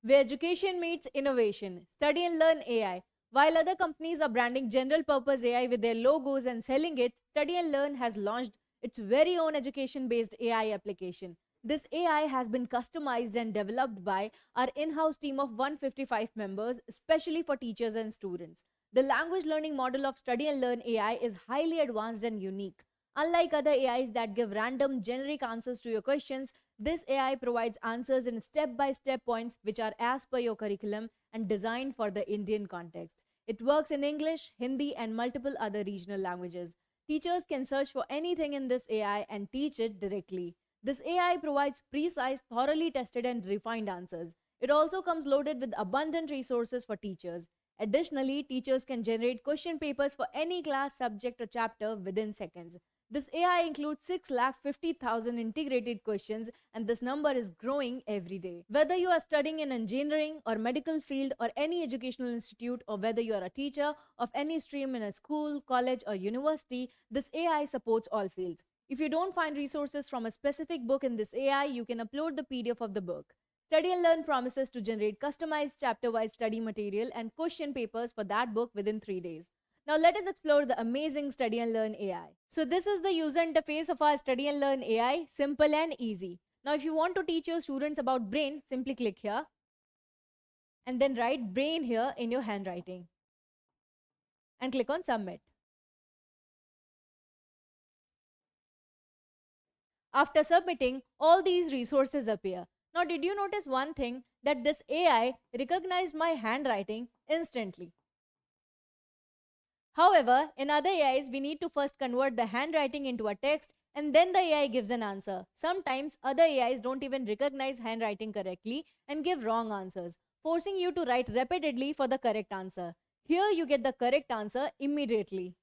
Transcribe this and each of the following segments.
where education meets innovation. Study and Learn AI. While other companies are branding general purpose AI with their logos and selling it, Study and Learn has launched its very own education based AI application. This AI has been customized and developed by our in house team of 155 members, especially for teachers and students. The language learning model of Study and Learn AI is highly advanced and unique. Unlike other AIs that give random generic answers to your questions, this AI provides answers in step by step points which are as per your curriculum and designed for the Indian context. It works in English, Hindi, and multiple other regional languages. Teachers can search for anything in this AI and teach it directly. This AI provides precise, thoroughly tested, and refined answers. It also comes loaded with abundant resources for teachers. Additionally, teachers can generate question papers for any class, subject, or chapter within seconds. This AI includes 6,50,000 integrated questions, and this number is growing every day. Whether you are studying in engineering or medical field or any educational institute, or whether you are a teacher of any stream in a school, college, or university, this AI supports all fields. If you don't find resources from a specific book in this AI, you can upload the PDF of the book. Study and Learn promises to generate customized chapter wise study material and question papers for that book within 3 days. Now let us explore the amazing Study and Learn AI. So this is the user interface of our Study and Learn AI, simple and easy. Now if you want to teach your students about brain, simply click here and then write brain here in your handwriting and click on submit. After submitting, all these resources appear. Now did you notice one thing, that this AI recognized my handwriting instantly? However, in other AIs, we need to first convert the handwriting into a text and then the AI gives an answer. Sometimes other AIs don't even recognize handwriting correctly and give wrong answers, forcing you to write repeatedly for the correct answer. Here you get the correct answer immediately.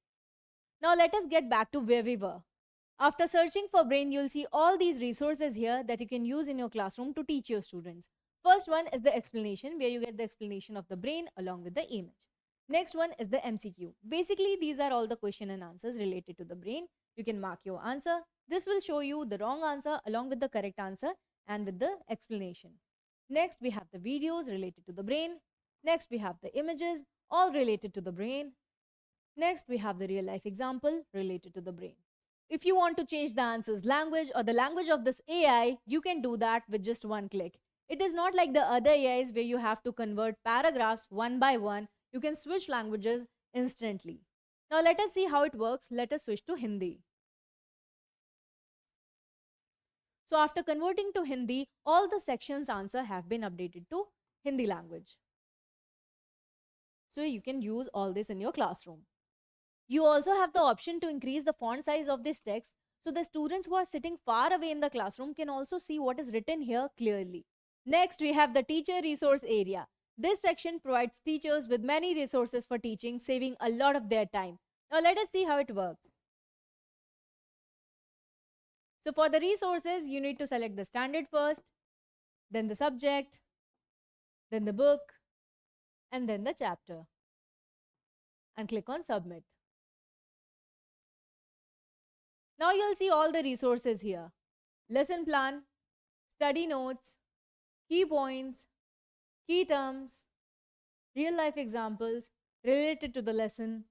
Now let us get back to where we were. After searching for brain, you'll see all these resources here that you can use in your classroom to teach your students. First one is the explanation, where you get the explanation of the brain along with the image. Next one is the MCQ. Basically, these are all the question and answers related to the brain. You can mark your answer. This will show you the wrong answer along with the correct answer and with the explanation. Next, we have the videos related to the brain. Next, we have the images, all related to the brain. Next, we have the real life example related to the brain. If you want to change the answer's language or the language of this AI, you can do that with just one click. It is not like the other AIs where you have to convert paragraphs one by one. You can switch languages instantly. Now let us see how it works. Let us switch to Hindi. So after converting to Hindi, all the sections answer have been updated to Hindi language. So you can use all this in your classroom. You also have the option to increase the font size of this text so the students who are sitting far away in the classroom can also see what is written here clearly. Next, we have the teacher resource area. This section provides teachers with many resources for teaching, saving a lot of their time. Now let us see how it works. So for the resources, you need to select the standard first, then the subject, then the book, and then the chapter. And click on submit. Now you'll see all the resources here. Lesson plan, study notes, key points, key terms, real life examples related to the lesson,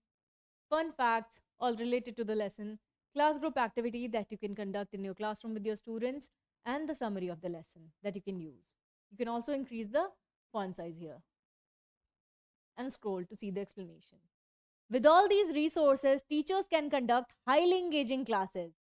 fun facts all related to the lesson, class group activity that you can conduct in your classroom with your students, and the summary of the lesson that you can use. You can also increase the font size here and scroll to see the explanation. With all these resources, teachers can conduct highly engaging classes.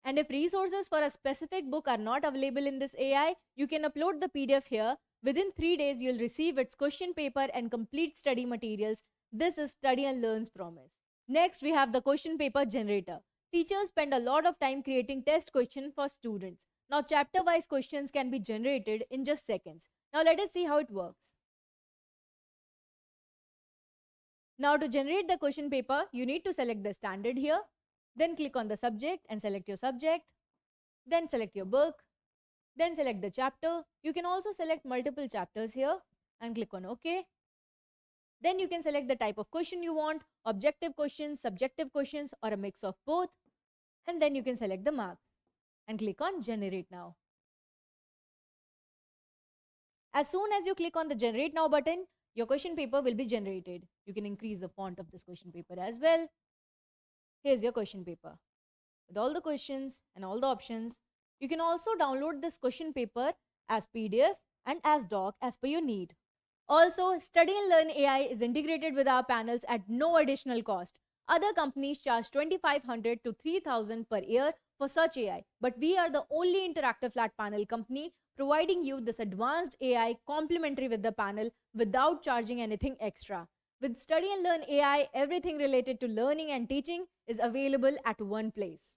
And if resources for a specific book are not available in this AI, you can upload the PDF here. Within 3 days, you'll receive its question paper and complete study materials. This is Study and Learn's promise. Next, we have the question paper generator. Teachers spend a lot of time creating test questions for students. Now, chapter-wise questions can be generated in just seconds. Now, let us see how it works. Now to generate the question paper, you need to select the standard here. Then click on the subject and select your subject. Then select your book. Then select the chapter. You can also select multiple chapters here and click on OK. Then you can select the type of question you want, objective questions, subjective questions, or a mix of both. And then you can select the marks and click on generate now. As soon as you click on the generate now button, your question paper will be generated. You can increase the font of this question paper as well. Here's your question paper with all the questions and all the options. You can also download this question paper as PDF and as doc as per your need. Also, Study and Learn AI is integrated with our panels at no additional cost. Other companies charge 2,500 to 3,000 per year for such AI, but we are the only interactive flat panel company providing you this advanced AI complementary with the panel without charging anything extra. With Study and Learn AI, everything related to learning and teaching is available at one place.